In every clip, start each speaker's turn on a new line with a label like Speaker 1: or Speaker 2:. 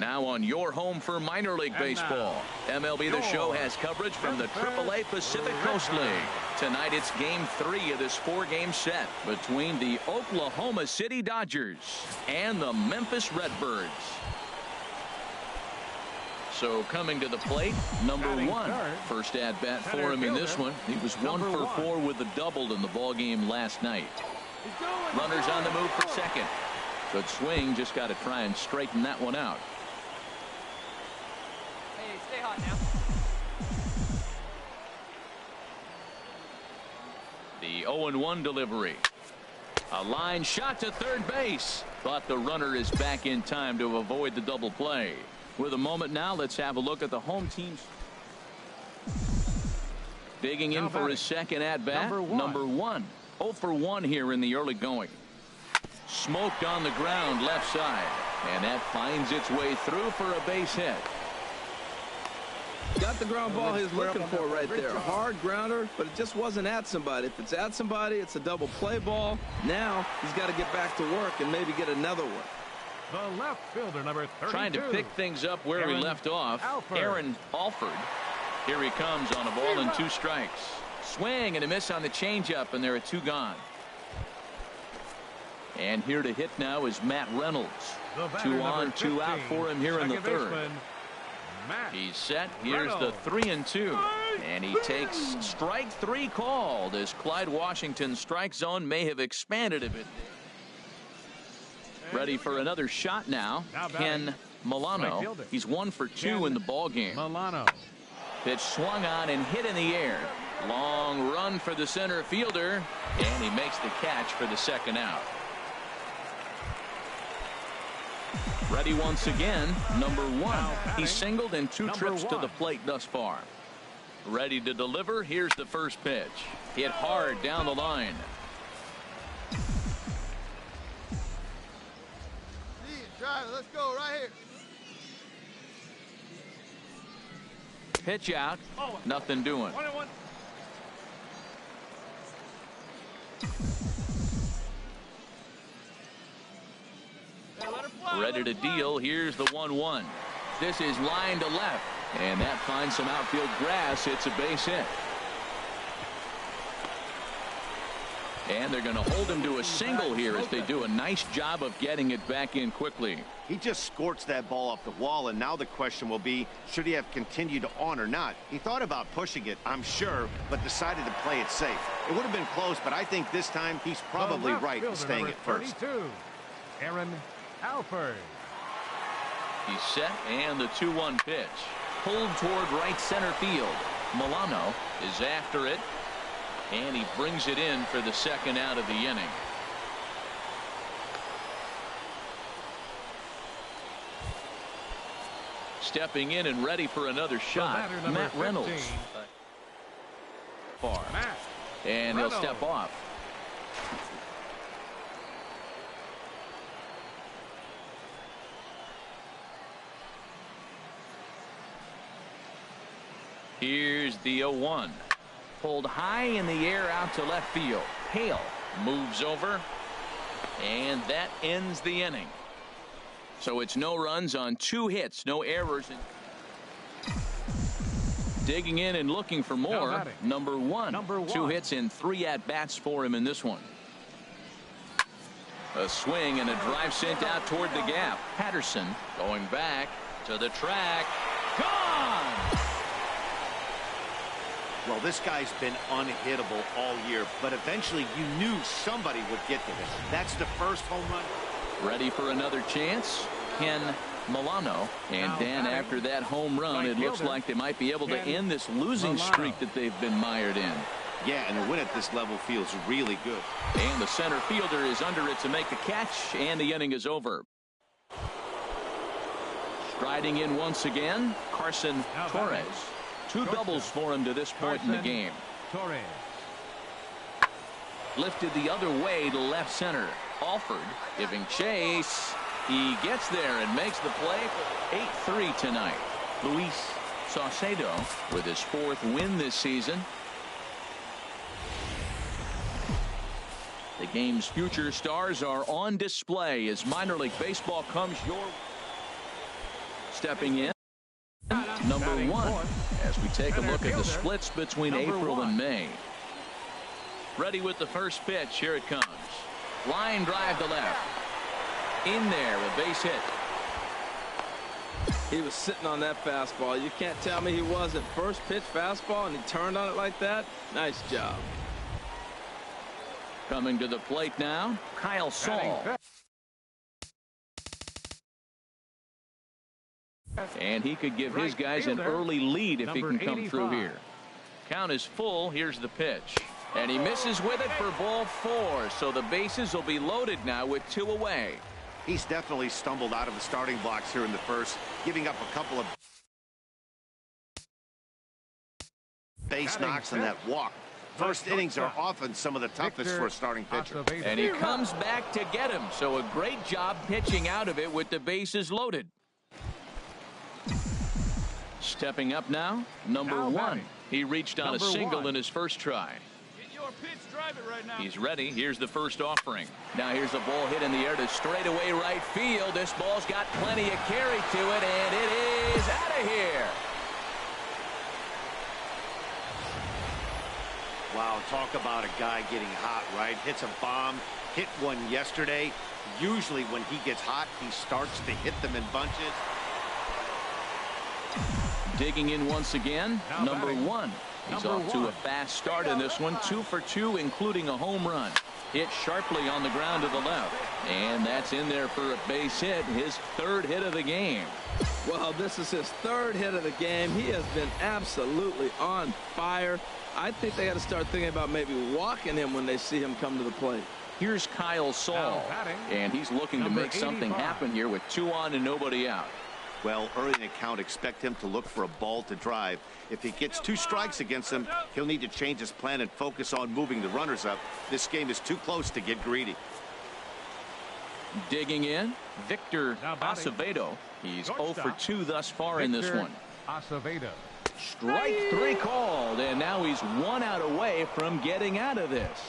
Speaker 1: Now on your home for minor league baseball. MLB The Show has coverage from the AAA Pacific Coast League. Tonight it's Game 3 of this 4-game set between the Oklahoma City Dodgers and the Memphis Redbirds. So coming to the plate, number 1. First at bat for him in this one. He was 1 for 4 with a double in the ball game last night. Runners on the move for second. Good swing, just got to try and straighten that one out.
Speaker 2: Hey, stay hot now.
Speaker 1: The 0-1 delivery. A line shot to third base, but the runner is back in time to avoid the double play. With a moment now, let's have a look at the home team's. Digging in for his second at bat, number 1. 0 for 1 here in the early going. Smoked on the ground left side, and that finds its way through for a base hit.
Speaker 3: Got the ground ball he's looking for right there. Hard grounder, but it just wasn't at somebody. If it's at somebody, it's a double play ball. Now he's got to get back to work and maybe get another one.
Speaker 4: The left fielder, number 32.
Speaker 1: Trying to pick things up where he left off. Aaron Alford. Here he comes on a ball and 2 strikes. Swing and a miss on the changeup, and there are 2 gone. And here to hit now is Matt Reynolds. 2 on, 2 out for him here in the third. He's set. Here's the 3-2. And he takes strike 3 called as Clyde Washington's strike zone may have expanded a bit. Ready for another shot now. Ken Milano. He's 1 for 2 in the ball game.
Speaker 4: Milano.
Speaker 1: Pitch swung on and hit in the air. Long run for the center fielder, and he makes the catch for the second out. Ready once again, number 1. He singled in 2 trips to the plate thus far. Ready to deliver. Here's the first pitch. Hit hard down the line.
Speaker 5: Let's go right here.
Speaker 1: Pitch out. Nothing doing. Ready to deal. Here's the 1-1. This is line to left, and that finds some outfield grass. It's a base hit. And they're going to hold him to a single here as they do a nice job of getting it back in quickly.
Speaker 6: He just scorched that ball off the wall, and now the question will be, should he have continued on or not? He thought about pushing it, I'm sure, but decided to play it safe. It would have been close, but I think this time he's probably right in staying at first.
Speaker 4: Aaron Alford.
Speaker 1: He's set, and the 2-1 pitch. Pulled toward right center field. Milano is after it. And he brings it in for the second out of the inning. Stepping in and ready for another shot, Matt Reynolds. Far. And he'll step off. Here's the 0-1. Pulled high in the air out to left field. Hale moves over, and that ends the inning. So it's no runs on 2 hits, no errors. Digging in and looking for more. Number 1. 2 hits and 3 at-bats for him in this one. A swing and a drive sent out toward the gap. Patterson going back to the track. Gone!
Speaker 6: Well, this guy's been unhittable all year, but eventually you knew somebody would get to him. That's the first home run.
Speaker 1: Ready for another chance? Ken Milano. And Dan, after that home run, it looks like they might be able to end this losing streak that they've been mired in.
Speaker 6: Yeah, and a win at this level feels really good.
Speaker 1: And the center fielder is under it to make the catch, and the inning is over. Striding in once again, Carson Torres. 2 doubles for him to this point in the game.
Speaker 4: Torres.
Speaker 1: Lifted the other way to left center. Alford giving chase. He gets there and makes the play. 8-3 tonight. Luis Saucedo with his 4th win this season. The game's future stars are on display as minor league baseball comes your Stepping in, number 1, as we take a look at the splits between April and May. Ready with the first pitch. Here it comes. Line drive to left. In there, a base hit.
Speaker 3: He was sitting on that fastball. You can't tell me he wasn't. First pitch fastball, and he turned on it like that. Nice job.
Speaker 1: Coming to the plate now, Kyle Saul. And he could give his guys an early lead if he can come through here. Count is full. Here's the pitch. And he misses with it for ball 4. So the bases will be loaded now with 2 away.
Speaker 6: He's definitely stumbled out of the starting blocks here in the first, giving up a couple of base knocks on that walk. First innings are often some of the toughest for a starting pitcher.
Speaker 1: And he comes back to get him. So a great job pitching out of it with the bases loaded. Stepping up now, number 1. He reached on a single in his first try. He's ready. Here's the first offering. Now here's a ball hit in the air to straightaway right field. This ball's got plenty of carry to it, and it is out of here.
Speaker 6: Wow, talk about a guy getting hot, right? Hits a bomb, hit one yesterday. Usually when he gets hot, he starts to hit them in bunches.
Speaker 1: Digging in once again, number 1. He's off to a fast start in this one. 2 for 2, including a home run. Hit sharply on the ground to the left. And that's in there for a base hit, his 3rd hit of the game.
Speaker 3: Well, this is his 3rd hit of the game. He has been absolutely on fire. I think they got to start thinking about maybe walking him when they see him come to the plate.
Speaker 1: Here's Kyle Saul, and he's looking to make something happen here with 2 on and nobody out.
Speaker 6: Well, early in the count, expect him to look for a ball to drive. If he gets 2 strikes against him, he'll need to change his plan and focus on moving the runners up. This game is too close to get greedy.
Speaker 1: Digging in, Victor Acevedo. He's 0 for 2 thus far in this one.
Speaker 4: Acevedo.
Speaker 1: Strike 3 called, and now he's 1 out away from getting out of this.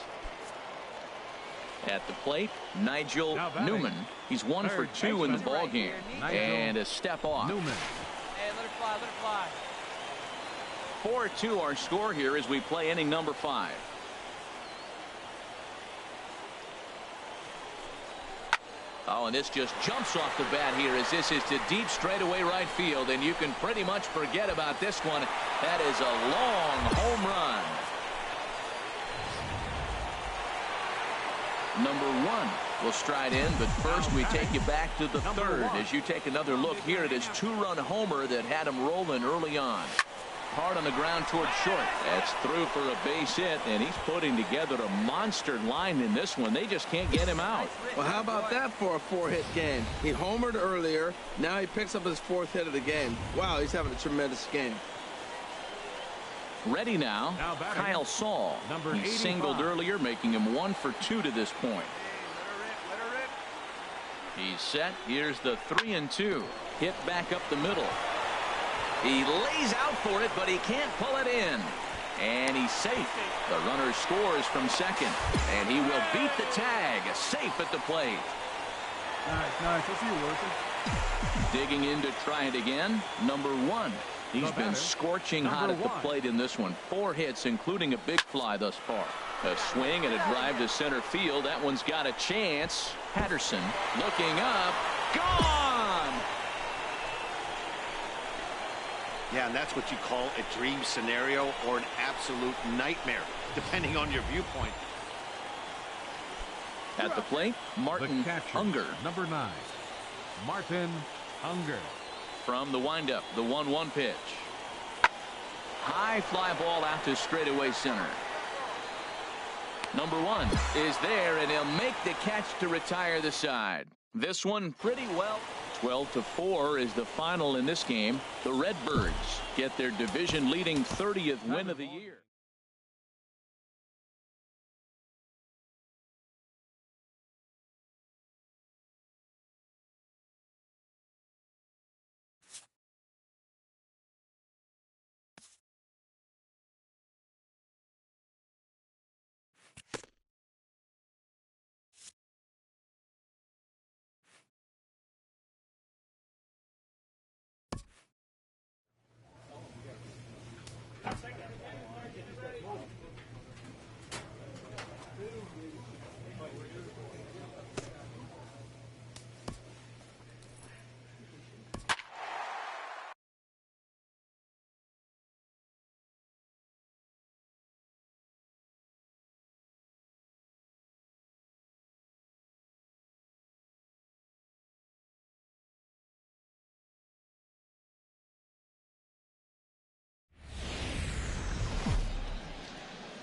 Speaker 1: At the plate, Nigel Newman. He's 1 for 2 in the ball game, and a step off.
Speaker 2: Newman. Hey, let it fly, let it fly.
Speaker 1: 4-2 our score here as we play inning number 5. Oh, and this just jumps off the bat here as this is to deep straightaway right field, and you can pretty much forget about this one. That is a long home run. Number 1 will stride in, but first we take you back to the 3rd as you take another look here at his 2-run homer that had him rolling early on. Hard on the ground towards short. That's through for a base hit, and he's putting together a monster line in this one. They just can't get him out.
Speaker 3: Well, how about that for a 4-hit game? He homered earlier. Now he picks up his 4th hit of the game. Wow, he's having a tremendous game.
Speaker 1: Ready now, Kyle Saul. He singled earlier, making him 1 for 2 to this point. He's set. Here's the 3-2. Hit back up the middle. He lays out for it, but he can't pull it in. And he's safe. The runner scores from second. And he will beat the tag. Safe at the plate.
Speaker 5: Nice. Let's see you working.
Speaker 1: Digging in to try it again. Number 1. He's been scorching hot at the plate in this one. 4 hits, including a big fly thus far. A swing and a drive to center field. That one's got a chance. Patterson looking up. Gone!
Speaker 6: Yeah, and that's what you call a dream scenario or an absolute nightmare, depending on your viewpoint.
Speaker 1: At the plate, Martin Unger.
Speaker 4: Number 9, Martin Unger.
Speaker 1: From the windup, the 1-1 pitch. High fly ball out to straightaway center. Number 1 is there, and he'll make the catch to retire the side. This one pretty well. 12-4 is the final in this game. The Redbirds get their division-leading 30th win of the year.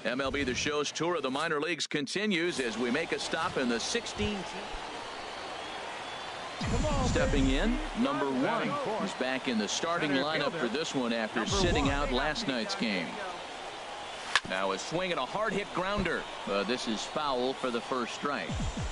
Speaker 1: MLB The Show's tour of the minor leagues continues as we make a stop in the 16th. Stepping in, number 1. He's back in the starting lineup for this one after sitting out last night's game. Now a swing and a hard-hit grounder. This is foul for the first strike.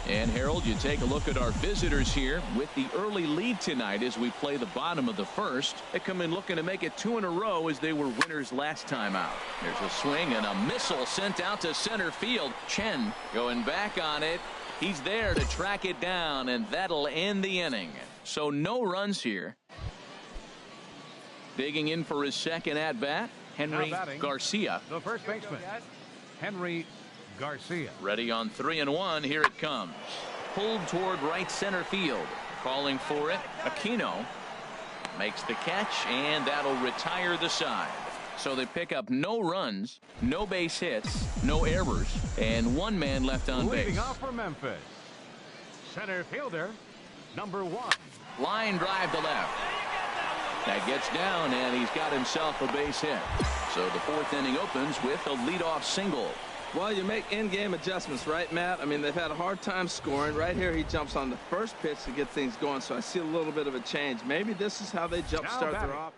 Speaker 1: And, Harold, you take a look at our visitors here with the early lead tonight as we play the bottom of the first. They come in looking to make it 2 in a row as they were winners last time out. There's a swing and a missile sent out to center field. Chen going back on it. He's there to track it down, and that'll end the inning. So no runs here. Digging in for his second at-bat, Henry Garcia.
Speaker 4: The first baseman, Henry Garcia.
Speaker 1: Ready on 3-1. Here it comes. Pulled toward right center field. Calling for it. Aquino makes the catch, and that'll retire the side. So they pick up no runs, no base hits, no errors, and 1 man left on base.
Speaker 4: Leading off for Memphis, center fielder, number 1.
Speaker 1: Line drive to left. That gets down, and he's got himself a base hit. So the 4th inning opens with a leadoff single.
Speaker 3: Well, you make in-game adjustments, right, Matt? I mean, they've had a hard time scoring. Right here, he jumps on the first pitch to get things going, so I see a little bit of a change. Maybe this is how they jumpstart their offense.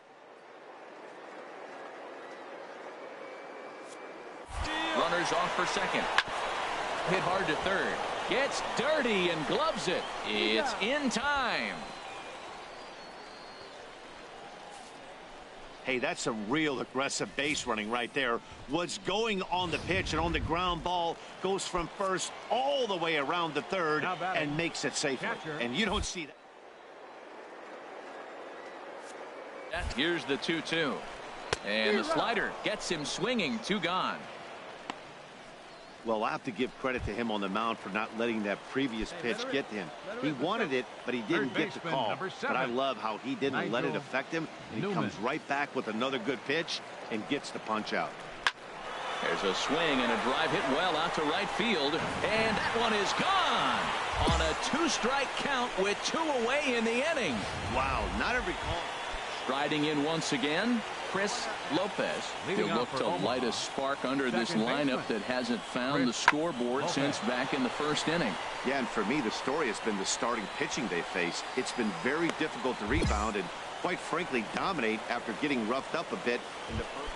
Speaker 1: Runners off for second. Hit hard to third. Gets dirty and gloves it. It's in time.
Speaker 6: Hey, that's a real aggressive base running right there. What's going on the pitch and on the ground ball goes from first all the way around the third and makes it safely. And you don't see that.
Speaker 1: Here's the 2-2. And the slider gets him swinging. 2 gone.
Speaker 6: Well, I have to give credit to him on the mound for not letting that previous pitch get to him. He wanted it, but he didn't get the call. But I love how he didn't let it affect him, and he comes right back with another good pitch and gets the punch out.
Speaker 1: There's a swing and a drive hit well out to right field, and that one is gone on a 2-strike count with 2 away in the inning.
Speaker 6: Wow, not every call.
Speaker 1: Striding in once again, Chris Lopez. He'll look to light a spark under this lineup that hasn't found the scoreboard since back in the first inning.
Speaker 6: Yeah, and for me, the story has been the starting pitching they face. It's been very difficult to rebound and, quite frankly, dominate after getting roughed up a bit in the first.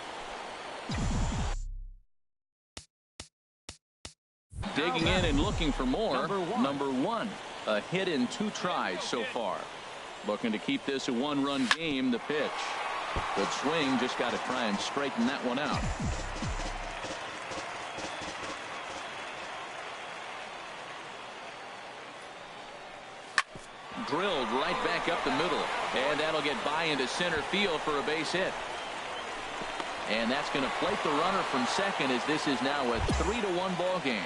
Speaker 1: Digging in and looking for more. Number 1. A hit in 2 tries so far. Looking to keep this a 1-run game. The pitch. Good swing. Just got to try and straighten that one out. Drilled right back up the middle. And that'll get by into center field for a base hit. And that's going to plate the runner from second as this is now a 3-1 ball game.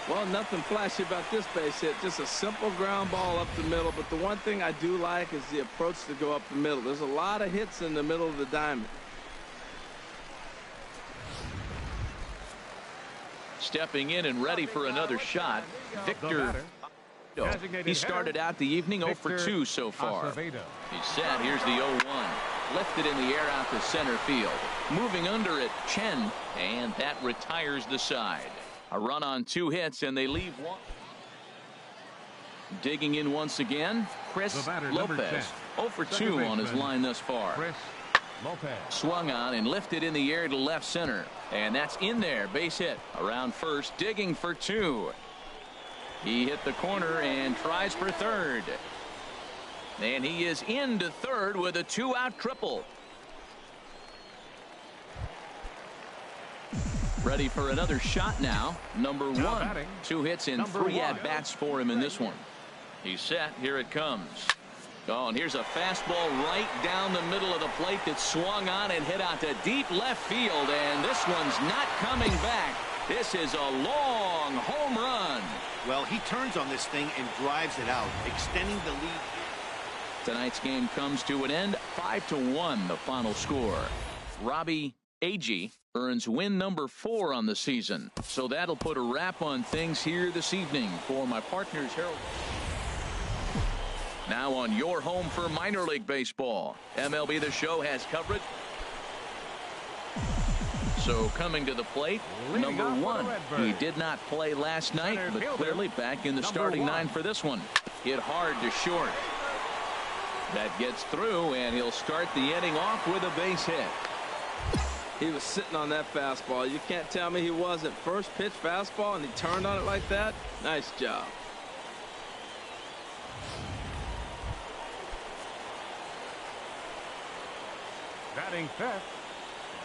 Speaker 3: Well, nothing flashy about this base hit. Just a simple ground ball up the middle. But the one thing I do like is the approach to go up the middle. There's a lot of hits in the middle of the diamond.
Speaker 1: Stepping in and ready for another shot, Victor. He started out the evening 0 for 2 so far. He's set. Here's the 0-1. Lifted in the air out to center field. Moving under it, Chen. And that retires the side. A run on 2 hits, and they leave 1. Digging in once again, Chris Lopez. 0 for 2 on his line thus far. Swung on and lifted in the air to left center. And that's in there. Base hit. Around first, digging for 2. He hit the corner and tries for third. And he is into third with a 2-out triple. Ready for another shot now. Number 1. 2 hits and 3 at-bats for him in this one. He's set. Here it comes. Oh, and here's a fastball right down the middle of the plate that swung on and hit out to deep left field. And this one's not coming back. This is a long home run.
Speaker 6: Well, he turns on this thing and drives it out, extending the lead.
Speaker 1: Tonight's game comes to an end. 5-1 the final score. Robbie Agee earns win number 4 on the season. So that'll put a wrap on things here this evening. For my partners, Harold. Now on your home for minor league baseball. MLB The Show has coverage So coming to the plate, number 1. He did not play last night, but clearly back in the starting 9 for this one. Hit hard to short. That gets through, and he'll start the inning off with a base hit.
Speaker 3: He was sitting on that fastball. You can't tell me he wasn't. First pitch fastball, and he turned on it like that. Nice job.
Speaker 4: Batting fifth,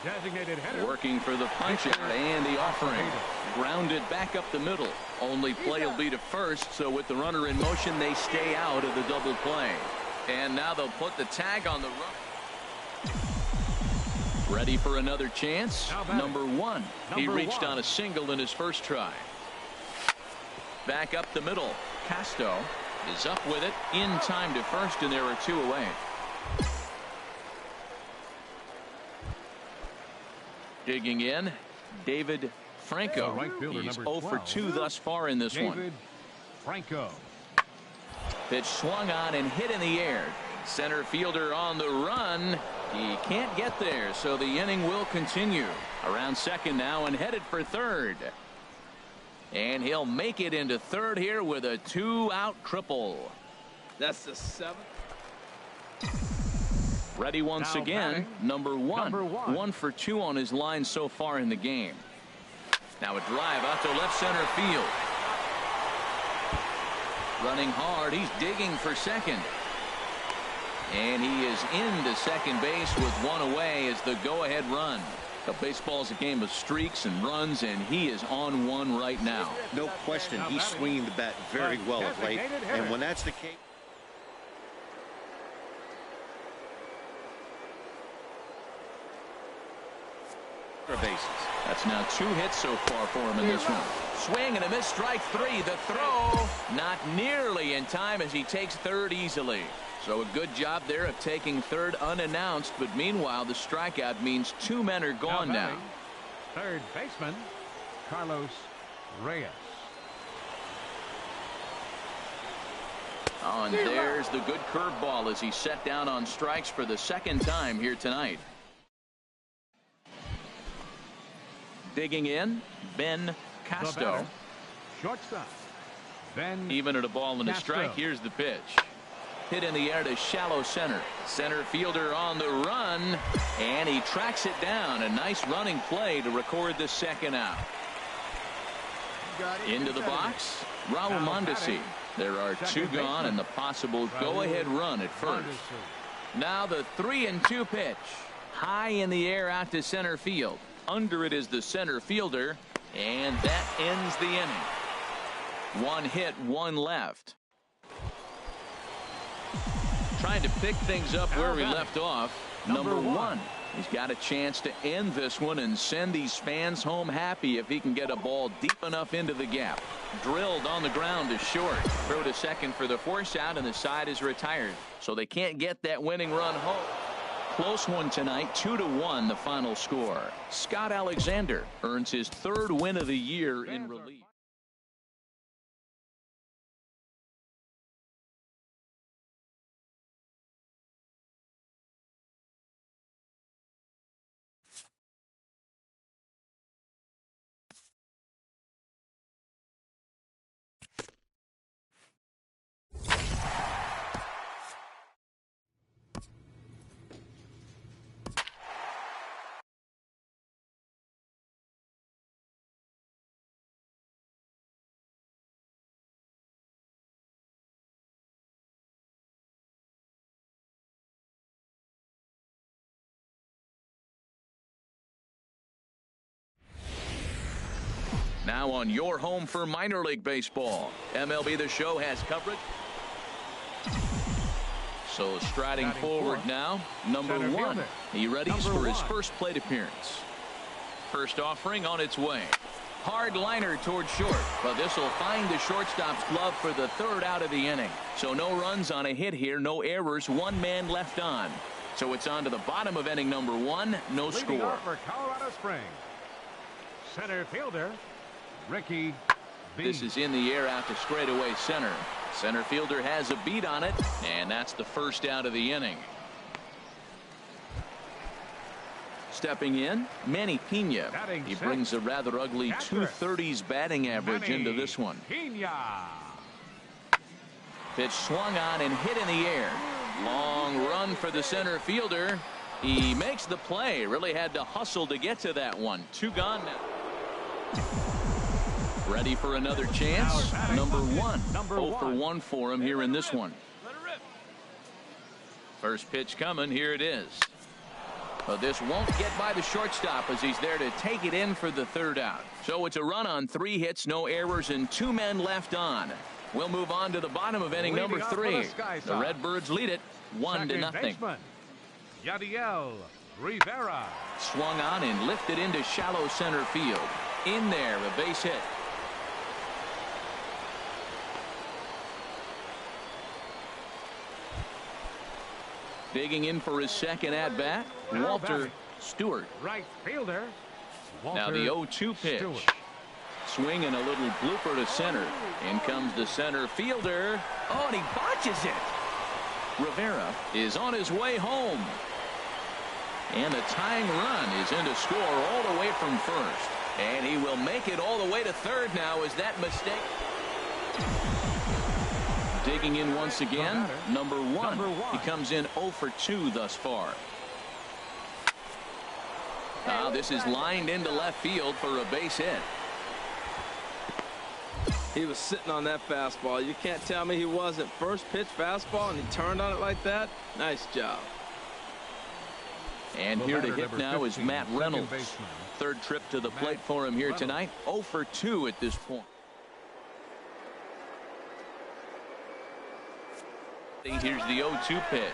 Speaker 4: designated hitter.
Speaker 1: Working for the punch-out and the offering. Grounded back up the middle. Only play will be to first, so with the runner in motion, they stay out of the double play. And now they'll put the tag on the run. Ready for another chance? Number 1. He reached on a single in his first try. Back up the middle. Castro is up with it in time to first, and there are 2 away. Digging in, David Franco. He's 0 for 2 thus far in this one.
Speaker 4: Franco.
Speaker 1: Pitch swung on and hit in the air. Center fielder on the run. He can't get there, so the inning will continue. Around second now and headed for third. And he'll make it into third here with a 2-out triple.
Speaker 3: That's the 7th.
Speaker 1: Ready once again, number 1. 1 for 2 on his line so far in the game. Now a drive out to left center field. Running hard, he's digging for second. And he is into second base with 1 away as the go-ahead run. Baseball's a game of streaks and runs, and he is on one right now.
Speaker 6: No question, he's swinging the bat very well of late. And when that's the case. Bases.
Speaker 1: That's now 2 hits so far for him in this one. Swing and a miss, strike 3. The throw not nearly in time as he takes third easily. So a good job there of taking third unannounced, but meanwhile the strikeout means 2 men are gone now.
Speaker 4: Third baseman Carlos Reyes.
Speaker 1: Oh, and there's the good curveball as he set down on strikes for the second time here tonight. Digging in, Ben Castro.
Speaker 4: Shortstop, Ben.
Speaker 1: Even at a ball and a strike, here's the pitch. Hit in the air to shallow center. Center fielder on the run, and he tracks it down. A nice running play to record the second out. Into the box, Raul Mondesi. There are 2 gone and the possible go-ahead run at first. Now the 3-2 pitch. High in the air out to center field. Under it is the center fielder, and that ends the inning. 1 hit, 1 left. Trying to pick things up where we left off. Number 1. He's got a chance to end this one and send these fans home happy if he can get a ball deep enough into the gap. Drilled on the ground to short. Throw to second for the force out, and the side is retired. So they can't get that winning run home. Close one tonight, 2-1 the final score. Scott Alexander earns his 3rd win of the year in relief. Now on your home for minor league baseball, MLB The Show has coverage. So striding forward now, number 1. He readies for his first plate appearance. First offering on its way. Hard liner toward short, but this will find the shortstop's glove for the 3rd out of the inning. So no runs on a hit here, no errors, 1 man left on. So it's on to the bottom of inning number 1, no score.
Speaker 4: For Colorado Springs, center fielder Ricky B.
Speaker 1: This is in the air out to straightaway center. Center fielder has a beat on it, and that's the 1st out of the inning. Stepping in, Manny Pena. He brings a rather ugly 230s batting average into this one. Pitch swung on and hit in the air. Long run for the center fielder. He makes the play. Really had to hustle to get to that one. 2 gone now. Ready for another chance. Number 1. 0 for 1 for him here in this one. First pitch coming. Here it is. But this won't get by the shortstop as he's there to take it in for the 3rd out. So it's a run on 3 hits, no errors, and 2 men left on. We'll move on to the bottom of inning number 3. The Redbirds lead it 1-0.
Speaker 4: Yadiel Rivera.
Speaker 1: Swung on and lifted into shallow center field. In there, a base hit. Digging in for his second at-bat, Walter Stewart.
Speaker 4: Right fielder.
Speaker 1: Now the 0-2 pitch. Swing and a little blooper to center. In comes the center fielder. Oh, and he botches it. Rivera is on his way home. And the tying run is in to score all the way from first. And he will make it all the way to 3rd now as that mistake. Digging in once again, number 1. He comes in 0 for 2 thus far. Now this is lined into left field for a base hit.
Speaker 3: He was sitting on that fastball. You can't tell me he wasn't. First pitch fastball, and he turned on it like that. Nice job.
Speaker 1: And here to hit now is Matt Reynolds. 3rd trip to the plate for him here tonight. 0 for 2 at this point. Here's the 0-2 pitch.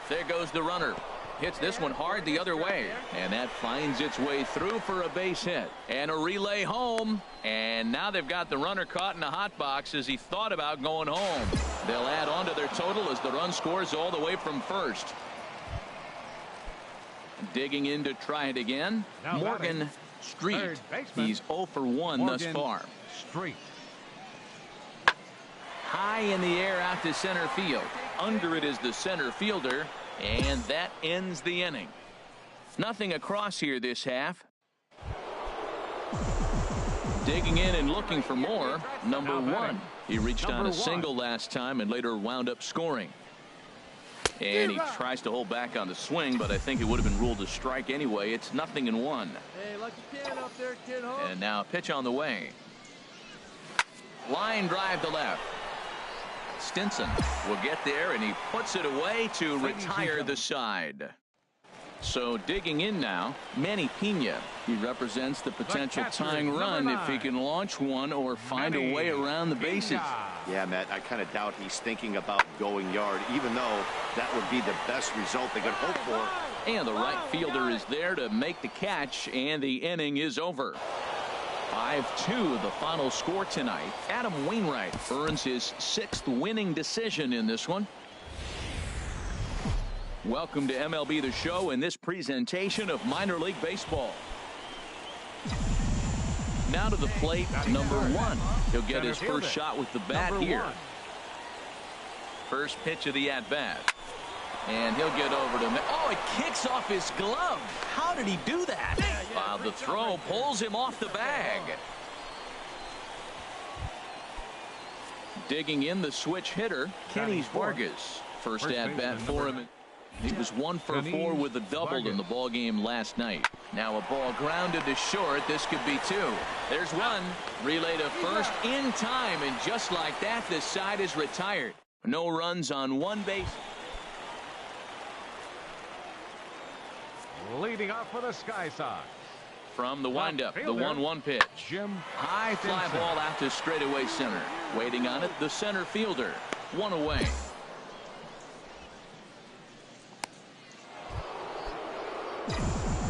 Speaker 1: There goes the runner. Hits this one hard the other way. And that finds its way through for a base hit. And a relay home. And now they've got the runner caught in the hot box as he thought about going home. They'll add on to their total as the run scores all the way from first. Digging in to try it again. Morgan Street. He's 0 for 1 thus far.
Speaker 4: Street.
Speaker 1: High in the air out to center field. Under it is the center fielder. And that ends the inning. Nothing across here this half. Digging in and looking for more. Number 1. He reached on a single last time and later wound up scoring. And he tries to hold back on the swing, but I think it would have been ruled a strike anyway. It's 0-1.
Speaker 2: Hey, lucky kid up there, kid home.
Speaker 1: And now a pitch on the way. Line drive to left. Stinson will get there, and he puts it away to retire the side. So digging in now, Manny Pena. He represents the potential tying run if he can launch one or find a way around the bases.
Speaker 6: Yeah, Matt, I kind of doubt he's thinking about going yard, even though that would be the best result they could hope for.
Speaker 1: And the right fielder is there to make the catch, and the inning is over. 5-2 the final score tonight. Adam Wainwright earns his 6th winning decision in this one. Welcome to MLB The Show in this presentation of minor league baseball. Now to the plate, number 1. He'll get his first shot with the bat here. First pitch of the at-bat. And he'll get over to... Oh, it kicks off his glove. How did he do that? The throw pulls him off the bag. Digging in the switch hitter, Kenny Vargas. First at-bat for him. He was 1 for 4 with a double in the ball game last night. Now a ball grounded to short. This could be 2. There's one. Relay to first in time, and just like that, this side is retired. No runs on 1 base.
Speaker 4: Leading off for the Sky Sox.
Speaker 1: From the windup, the 1-1 pitch. High fly ball out to straightaway center. Waiting on it, the center fielder. 1 away.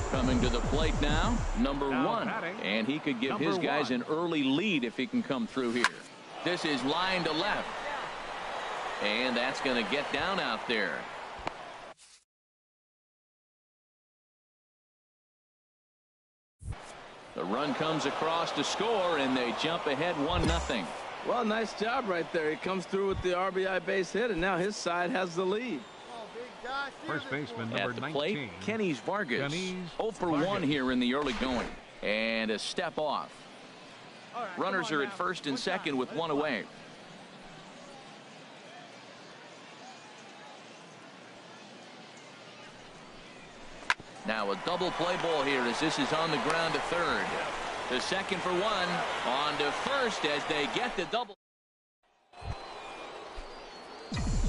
Speaker 1: Coming to the plate now, number 1. And he could give his guys an early lead if he can come through here. This is line to left. And that's going to get down out there. The run comes across to score, and they jump ahead 1-0.
Speaker 3: Well, nice job right there. He comes through with the RBI base hit, and now his side has the lead.
Speaker 4: First baseman, number
Speaker 1: At the
Speaker 4: 19.
Speaker 1: plate, Kenny's Vargas. 0 for 1 here in the early going. And a step off. Runners are at first and second with one away. Now a double play ball here as this is on the ground to third. The second for one. On to first as they get the double.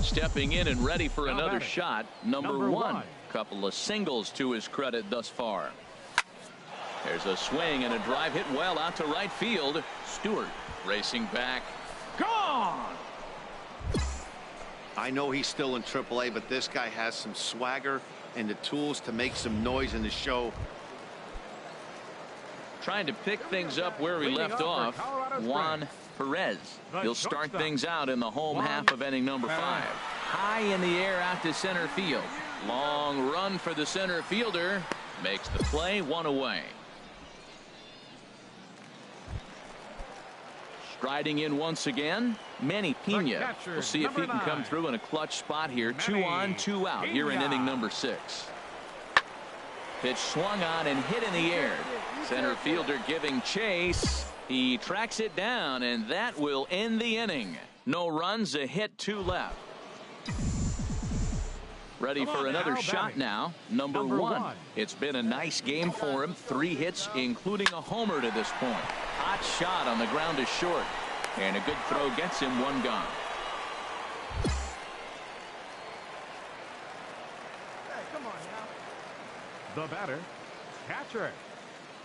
Speaker 1: Stepping in and ready for another shot. Number one. Couple of singles to his credit thus far. There's a swing and a drive hit well out to right field. Stewart racing back. Gone!
Speaker 6: I know he's still in AAA, but this guy has some swagger and the tools to make some noise in the show.
Speaker 1: Trying to pick things up where we left off. Juan Perez. He'll start things out in the home half of inning number 5. High in the air out to center field. Long run for the center fielder. Makes the play, one away. Striding in once again, Manny Pena. We'll see if he can come through in a clutch spot here. 2 on, 2 out here in inning number 6. Pitch swung on and hit in the air. Center fielder giving chase. He tracks it down, and that will end the inning. No runs, a hit, 2 left. Ready for another shot now. Number 1. It's been a nice game for him. 3 hits, including a homer to this point. Hot shot on the ground is short. And a good throw gets him 1 gone.
Speaker 2: Hey, come on now.
Speaker 4: The batter, catcher,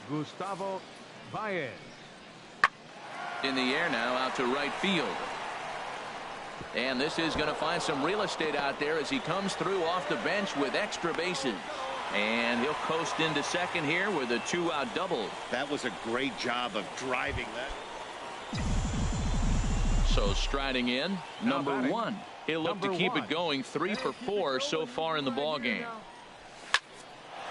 Speaker 4: Gustavo Baez.
Speaker 1: In the air now out to right field. And this is going to find some real estate out there as he comes through off the bench with extra bases. And he'll coast into second here with a 2-out double.
Speaker 6: That was a great job of driving that.
Speaker 1: So striding in, number 1. He'll look to keep it going. 3 for 4 so far in the ball game.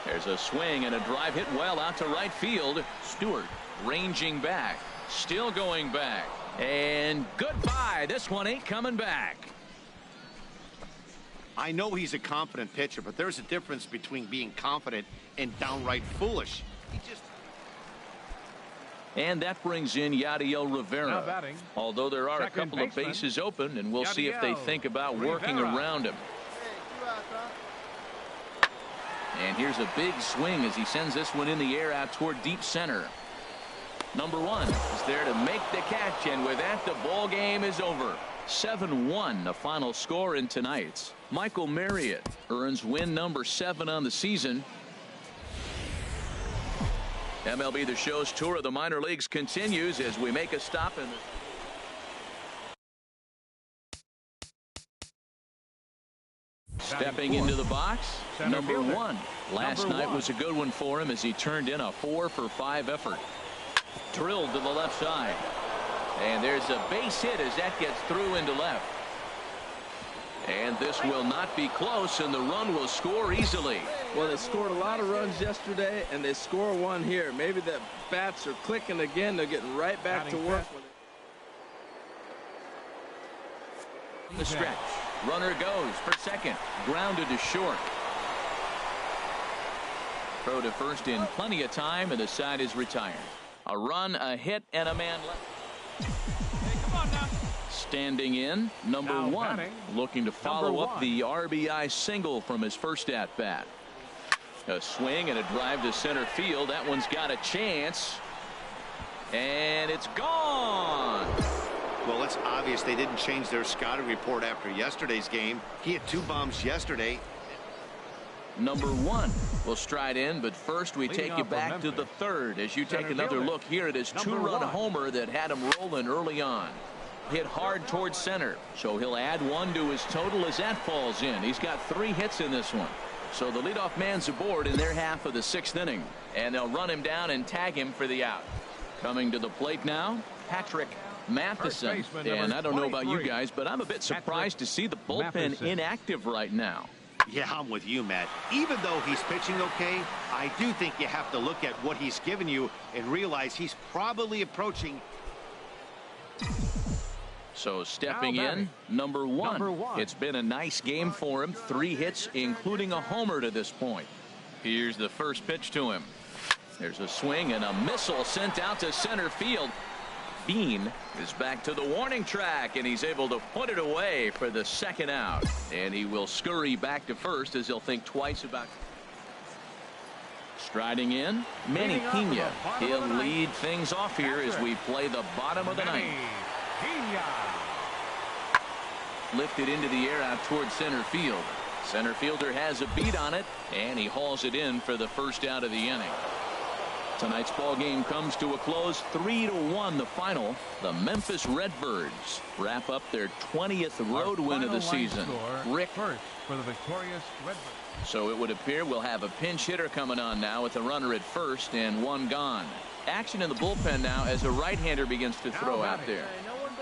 Speaker 1: There's a swing and a drive hit well out to right field. Stewart ranging back. Still going back. And goodbye. This one ain't coming back.
Speaker 6: I know he's a confident pitcher, but there's a difference between being confident and downright foolish.
Speaker 1: And that brings in Yadiel Rivera. Although there are a couple of bases open, and we'll see if they think about working around him. And here's a big swing as he sends this one in the air out toward deep center. Number 1 is there to make the catch, and with that, the ball game is over. 7-1, the final score in tonight's. Michael Marriott earns win number 7 on the season. MLB The Show's tour of the minor leagues continues as we make a stop in the stepping into the box, number 1. Last night was a good one for him as he turned in a 4 for 5 effort. Drilled to the left side. And there's a base hit as that gets through into left. And this will not be close, and the run will score easily.
Speaker 3: Well, they scored a lot of runs yesterday, and they score one here. Maybe the bats are clicking again. They're getting right back to work.
Speaker 1: The stretch. Runner goes for second. Grounded to short. Throw to first in plenty of time, and the side is retired. A run, a hit, and a man left.
Speaker 2: Hey, come on now.
Speaker 1: Standing in, number 1, looking to follow up the RBI single from his first at-bat. A swing and a drive to center field. That one's got a chance. And it's gone.
Speaker 6: Well, it's obvious they didn't change their scouting report after yesterday's game. He had 2 bombs yesterday.
Speaker 1: Number 1 will stride in, but first we take you back to the 3rd as you take another look here at his 2-run homer that had him rolling early on. Hit hard towards center, so he'll add 1 to his total as that falls in. He's got 3 hits in this one. So the leadoff man's aboard in their half of the 6th inning, and they'll run him down and tag him for the out. Coming to the plate now, Patrick Matheson. And I don't know about you guys, but I'm a bit surprised to see the bullpen inactive right now.
Speaker 6: Yeah, I'm with you, Matt. Even though he's pitching okay, I do think you have to look at what he's given you and realize he's probably approaching.
Speaker 1: So stepping in, number one. It's been a nice game for him. 3 hits, including a homer to this point. Here's the first pitch to him. There's a swing and a missile sent out to center field. Bean is back to the warning track, and he's able to put it away for the second out. And he will scurry back to first as he'll think twice about. Striding in, Manny Pena. He'll lead things off here as we play the bottom of the ninth. Lifted into the air out towards center field. Center fielder has a beat on it, and he hauls it in for the first out of the inning. Tonight's ball game comes to a close, 3-1 the final. The Memphis Redbirds wrap up their 20th road win of the season. Rick
Speaker 4: first for the victorious Redbirds.
Speaker 1: So it would appear we'll have a pinch hitter coming on now with a runner at first and 1 gone. Action in the bullpen now as a right-hander begins to throw out there.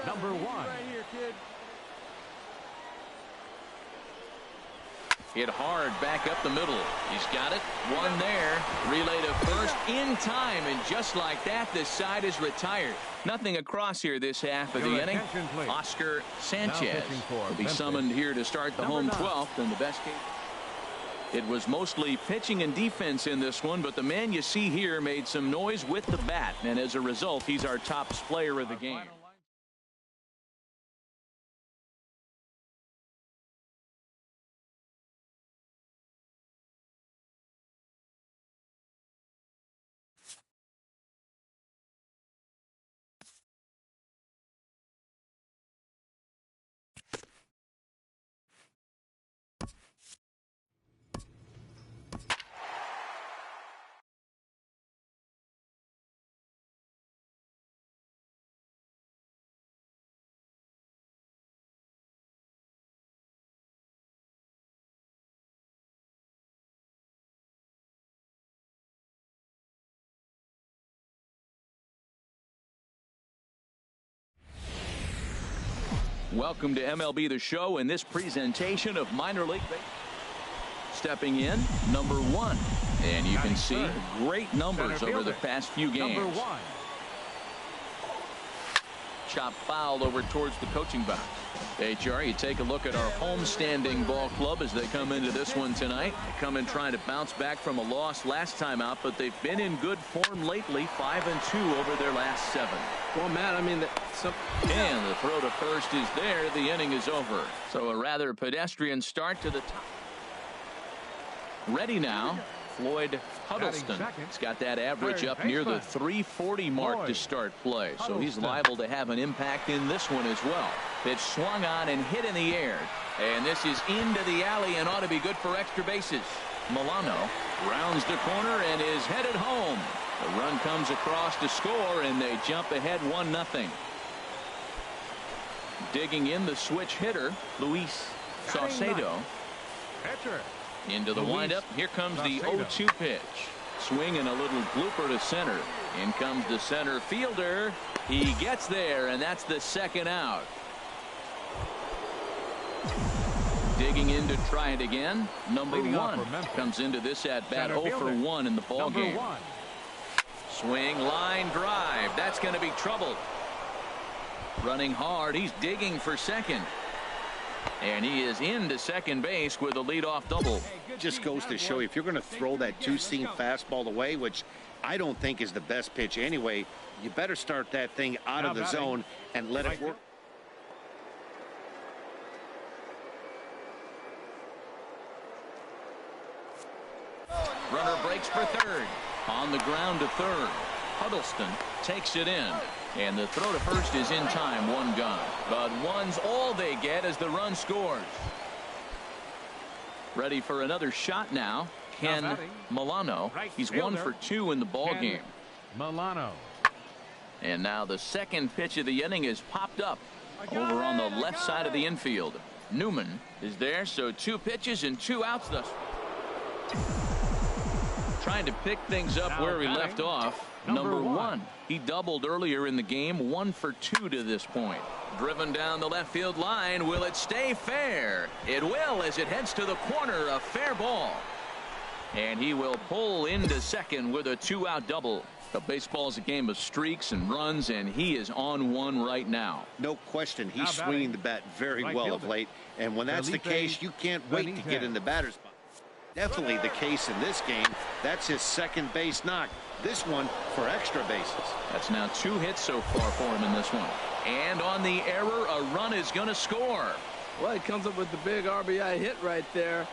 Speaker 4: Number 1.
Speaker 2: Right here, kid.
Speaker 1: Hit hard back up the middle. He's got it. 1 there. Relay to first in time, and just like that, this side is retired. Nothing across here this half of the inning. Oscar Sanchez will be summoned here to start the home 12th in the best case. It was mostly pitching and defense in this one, but the man you see here made some noise with the bat, and as a result, he's our top player of the game. Welcome to MLB The Show in this presentation of minor league baseball. Stepping in, number 1. And you can see great numbers over the past few games.
Speaker 4: Number 1.
Speaker 1: Chop foul over towards the coaching box. HR, you take a look at our homestanding ball club as they come into this one tonight. They come in trying to bounce back from a loss last time out, but they've been in good form lately, 5-2 over their last 7.
Speaker 3: Well, Matt, I mean,
Speaker 1: and the throw to first is there. The inning is over. So a rather pedestrian start to the top. Ready now, Floyd Huddleston. He's got that average up near the 340 mark to start play. So he's liable to have an impact in this one as well. Pitch swung on and hit in the air. And this is into the alley and ought to be good for extra bases. Milano rounds the corner and is headed home. The run comes across to score, and they jump ahead 1-0. Digging in the switch hitter, Luis Saucedo. Into the windup. Here comes the 0-2 pitch. Swing and a little blooper to center. In comes the center fielder. He gets there, and that's the second out. Digging in to try it again. Number 1 comes into this at bat 0 for 1 in the ball game. Swing, line drive. That's going to be trouble. Running hard. He's digging for second. And he is into second base with a leadoff double.
Speaker 6: Just goes to show you, if you're going to throw that 2-seam fastball away, which I don't think is the best pitch anyway, you better start that thing out of the zone and let it work.
Speaker 1: Runner breaks for third. On the ground to third. Huddleston takes it in. And the throw to first is in time, 1 gone. But 1's all they get as the run scores. Ready for another shot now. Ken Milano. He's 1 for 2 in the ball game.
Speaker 4: Milano.
Speaker 1: And now the second pitch of the inning is popped up over on the left side of the infield. Newman is there, so 2 pitches and 2 outs thus. Trying to pick things up where he left off. Number 1. He doubled earlier in the game, 1 for 2 to this point. Driven down the left field line. Will it stay fair? It will as it heads to the corner. A fair ball. And he will pull into second with a 2-out double. The baseball is a game of streaks and runs, and he is on one right now.
Speaker 6: No question, he's swinging the bat very well of late. And when that's the case, you can't wait to get in the batter's box. Definitely the case in this game. That's his second base knock. This one for extra bases.
Speaker 1: That's now 2 hits so far for him in this one. And on the error, a run is going to score.
Speaker 3: Well, he comes up with the big RBI hit right there.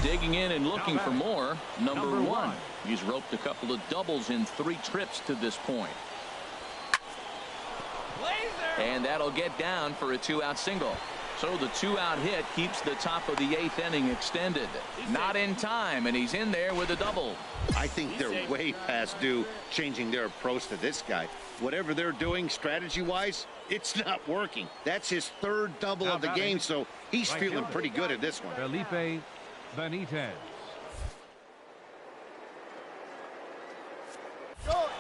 Speaker 1: Digging in and looking for more. Number one. He's roped a couple of doubles in 3 trips to this point. And that'll get down for a 2-out single. So the 2-out hit keeps the top of the 8th inning extended. Not in time, and he's in there with a double.
Speaker 6: I think they're way past due changing their approach to this guy. Whatever they're doing strategy-wise, it's not working. That's his 3rd double of the game, so he's feeling pretty good at this one.
Speaker 4: Felipe Benitez.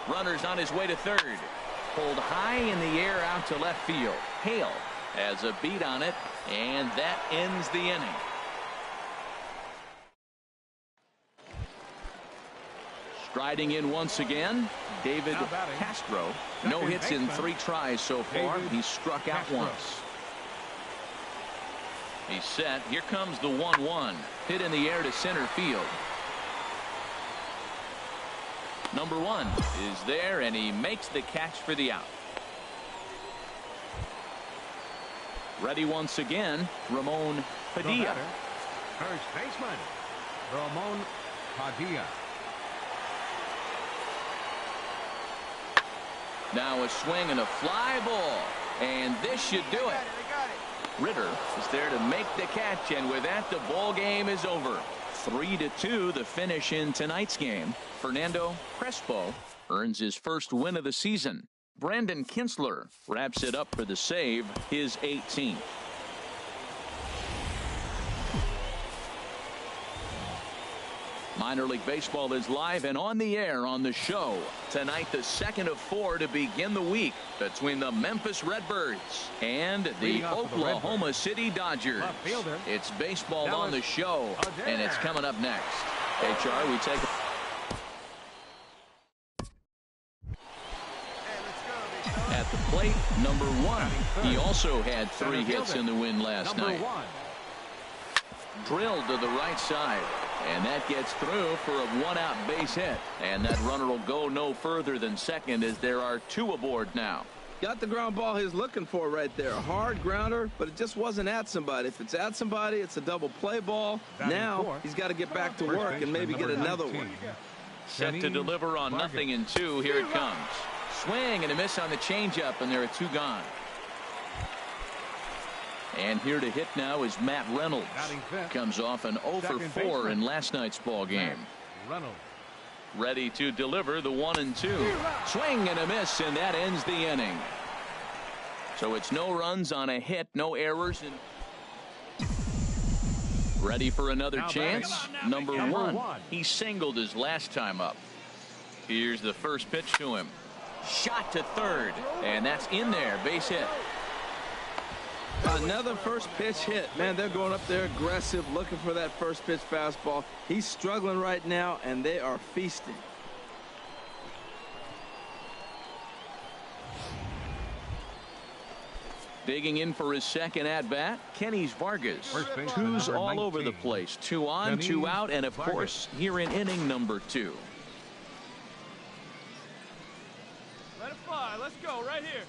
Speaker 1: Runner's on his way to third. Pulled high in the air out to left field. Hale has a beat on it, and that ends the inning. Striding in once again, David Castro. No hits in 3 tries so far. He's struck out once. He's set. Here comes the 1-1. Hit in the air to center field. Number 1 is there, and he makes the catch for the out. Ready once again, Ramon Padilla.
Speaker 4: First baseman, Ramon Padilla.
Speaker 1: Now a swing and a fly ball, and this should do it. Ritter is there to make the catch, and with that, the ball game is over. 3-2 the finish in tonight's game. Fernando Crespo earns his first win of the season. Brandon Kinsler wraps it up for the save, his 18th. Minor League Baseball is live and on the air on the show. Tonight, the 2nd of 4 to begin the week between the Memphis Redbirds and the Oklahoma City Dodgers. It's baseball on the show, and it's coming up next. HR, we take at the plate, number 1. He also had 3 hits in the win last night. Drilled to the right side, and that gets through for a 1-out base hit. And that runner will go no further than second, as there are 2 aboard now.
Speaker 3: Got the ground ball he's looking for right there. Hard grounder, but it just wasn't at somebody. If it's at somebody, it's a double play ball. Now he's got to get back to work and maybe get another one.
Speaker 1: Set to deliver on 0-2. Here it comes. Swing and a miss on the changeup, and there are 2 gone. And here to hit now is Matt Reynolds. Comes off an 0 for 4 in last night's ball game. Ready to deliver the 1-2. Swing and a miss, and that ends the inning. So it's no runs on a hit, no errors. Ready for another chance. Number 1. He singled his last time up. Here's the first pitch to him. Shot to third, and that's in there. Base hit.
Speaker 3: Another first pitch hit. Man, they're going up there aggressive, looking for that first pitch fastball. He's struggling right now, and they are feasting.
Speaker 1: Digging in for his second at-bat, Kenny's Vargas. 2's all over the place. 2 on, 2 out, and of course, here in inning number 2.
Speaker 2: Let it fly. Let's go right here.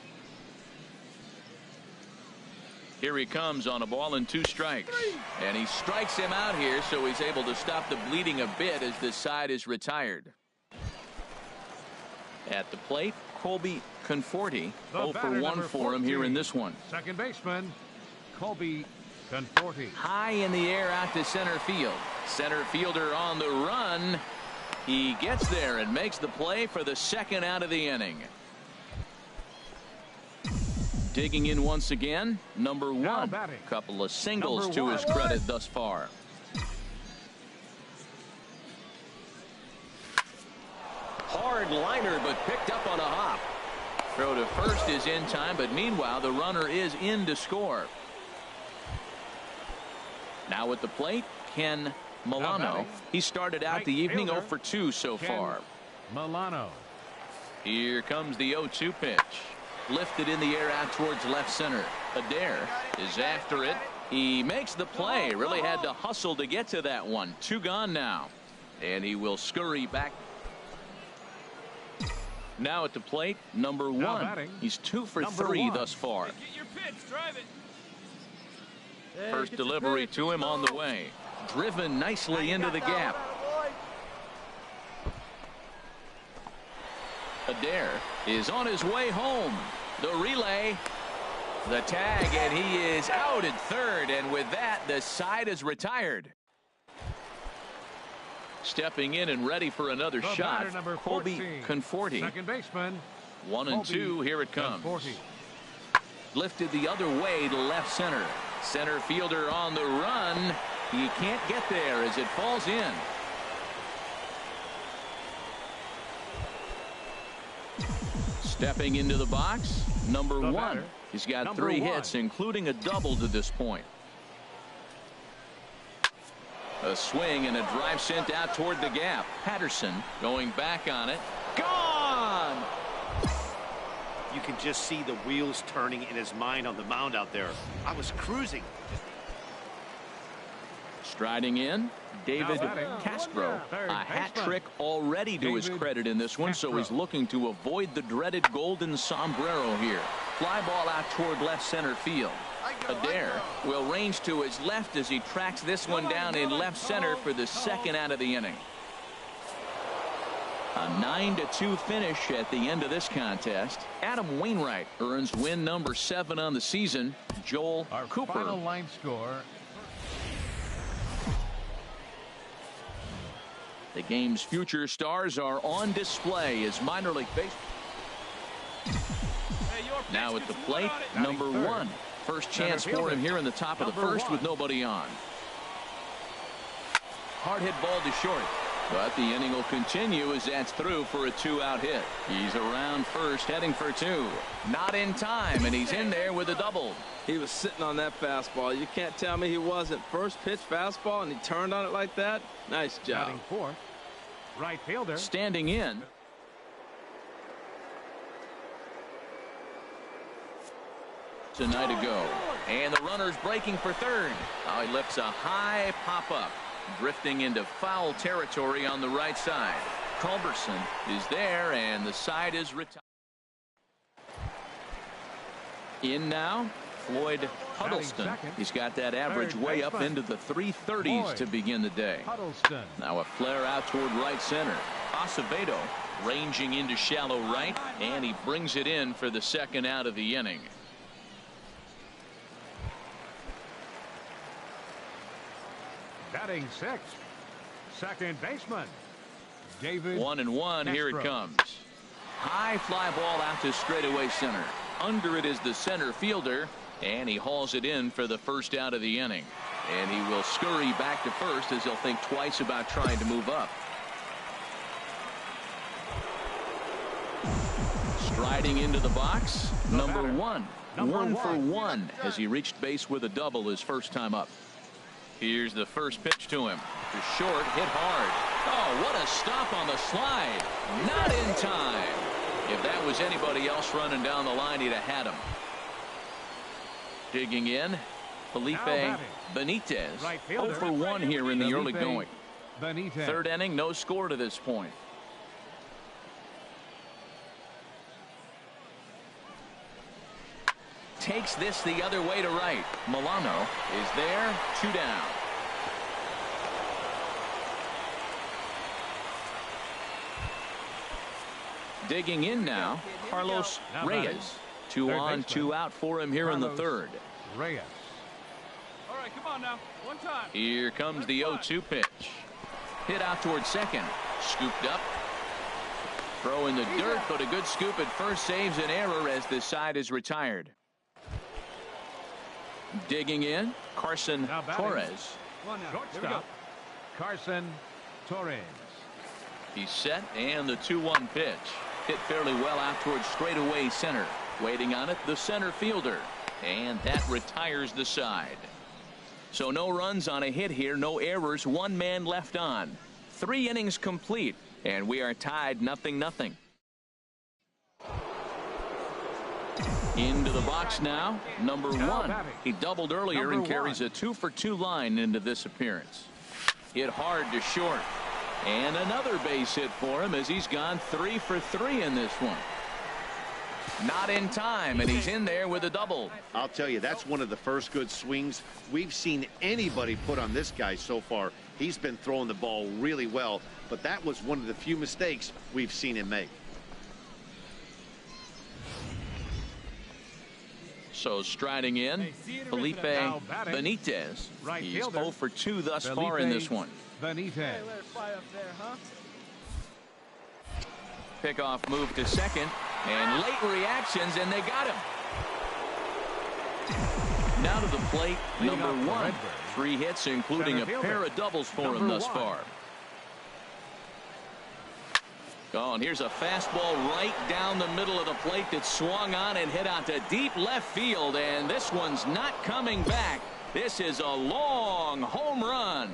Speaker 1: Here he comes on a ball and 2 strikes. And he strikes him out here, so he's able to stop the bleeding a bit as this side is retired. At the plate, Colby Conforti. 0 for 1 for him here in this one.
Speaker 4: Second baseman, Colby Conforti.
Speaker 1: High in the air out to center field. Center fielder on the run. He gets there and makes the play for the 2nd out of the inning. Digging in once again, number 1. Couple of singles to his credit thus far. Hard liner, but picked up on a hop. Throw to first is in time, but meanwhile the runner is in to score. Now at the plate, Ken Milano. He started out the evening 0 for 2 so far.
Speaker 4: Milano.
Speaker 1: Here comes the 0-2 pitch. Lifted in the air out towards left center. Adair is after it. He makes the play. Really had to hustle to get to that one. 2 gone now. And he will scurry back. Now at the plate, number 1. He's 2 for 3 thus far.
Speaker 2: Get your pitch, drive it.
Speaker 1: First delivery to him on the way. Driven nicely into the gap. Adair is on his way home. The relay, the tag, and he is out at third. And with that, the side is retired. Stepping in and ready for another shot, Colby Conforti.
Speaker 4: Second baseman.
Speaker 1: 1-2. Here it comes. Lifted the other way to left center. Center fielder on the run. He can't get there as it falls in. Stepping into the box, number 1. He's got 3 hits, including a double to this point. A swing and a drive sent out toward the gap. Patterson going back on it. Gone!
Speaker 6: You can just see the wheels turning in his mind on the mound out there. I was cruising.
Speaker 1: Striding in, David Castro. A hat trick already to his credit in this one, so he's looking to avoid the dreaded golden sombrero here. Fly ball out toward left center field. Adair will range to his left as he tracks this one down in left center for the second out of the inning. A 9-2 finish at the end of this contest. Adam Wainwright earns win number 7 on the season. Joel Cooper.
Speaker 4: Final line score.
Speaker 1: The game's future stars are on display as minor league baseball. Now at the plate, number 1. First chance for him here in the top of the first with nobody on. Hard hit ball to short. But the inning will continue as that's through for a 2-out hit. He's around first, heading for 2. Not in time, and he's in there with a double.
Speaker 3: He was sitting on that fastball. You can't tell me he wasn't. First pitch fastball, and he turned on it like that. Nice job.
Speaker 4: Batting fourth, right fielder.
Speaker 1: Standing in. Tonight to go. And the runner's breaking for third. Oh, he lifts a high pop-up. Drifting into foul territory on the right side. Culberson is there, and the side is retired. In now, Floyd Huddleston. He's got that average way up into the 330s to begin the day. Now a flare out toward right center. Acevedo ranging into shallow right, and he brings it in for the second out of the inning.
Speaker 4: Batting sixth, second baseman, David.
Speaker 1: 1-1. Here it comes. High fly ball out to straightaway center. Under it is the center fielder, and he hauls it in for the first out of the inning. And he will scurry back to first as he'll think twice about trying to move up. Striding into the box, number 1. 1 for 1 as he reached base with a double his first time up. Here's the first pitch to him. To short, hit hard. Oh, what a stop on the slide. Not in time. If that was anybody else running down the line, he'd have had him. Digging in, Felipe Benitez. 0 for 1 here in the early going. Third inning, no score to this point. Takes this the other way to right. Milano is there. 2 down. Digging in now, Carlos Reyes. 2 on, 2 out for him here in the third.
Speaker 4: Reyes.
Speaker 2: All right, come on now. One time.
Speaker 1: Here comes the 0-2 pitch. Hit out towards second. Scooped up. Throw in the dirt, but a good scoop at first saves an error as this side is retired. Digging in, Carson Torres.
Speaker 4: Shortstop, Carson Torres.
Speaker 1: He's set, and the 2-1 pitch. Hit fairly well out towards straightaway center. Waiting on it, the center fielder. And that retires the side. So no runs on a hit here, no errors, one man left on. 3 innings complete, and we are tied 0-0. Into the box now, number 1. He doubled earlier and carries a 2-for-2 line into this appearance. Hit hard to short. And another base hit for him as he's gone 3 for 3 in this one. Not in time, and he's in there with a double.
Speaker 6: I'll tell you, that's one of the first good swings we've seen anybody put on this guy so far. He's been throwing the ball really well, but that was one of the few mistakes we've seen him make.
Speaker 1: So striding in, Felipe Benitez. He's 0 for 2 thus far in this one.
Speaker 4: Benitez.
Speaker 1: Pickoff move to second, and late reactions, and they got him. Now to the plate, number 1. 3 hits, including a pair of doubles for him thus far. Oh, and here's a fastball right down the middle of the plate that swung on and hit out to deep left field, and this one's not coming back. This is a long home run.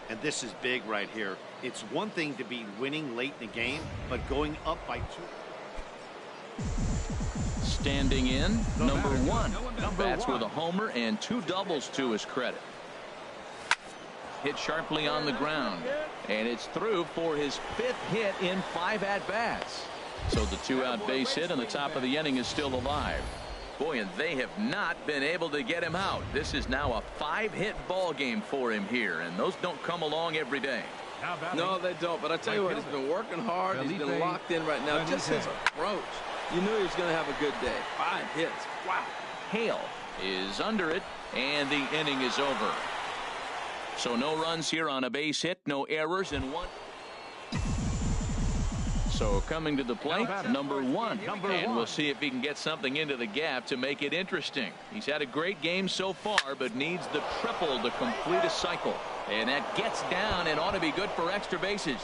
Speaker 6: And this is big right here. It's one thing to be winning late in the game, but going up by 2.
Speaker 1: Standing in, number 1. Bats with a homer and 2 doubles to his credit. Hit sharply on the ground, and it's through for his 5th hit in 5 at-bats. So the 2-out base hit on the top of the inning is still alive. Boy, and they have not been able to get him out. This is now a 5-hit ball game for him here, and those don't come along every day.
Speaker 3: No, they don't. But I tell you what, he's been working hard. He's been locked in right now. Just his approach. You knew he was going to have a good day. 5 hits. Wow.
Speaker 1: Hale is under it, and the inning is over. So no runs here on a base hit, no errors, and 1. So coming to the plate, number 1. And we'll see if he can get something into the gap to make it interesting. He's had a great game so far, but needs the triple to complete a cycle. And that gets down and ought to be good for extra bases.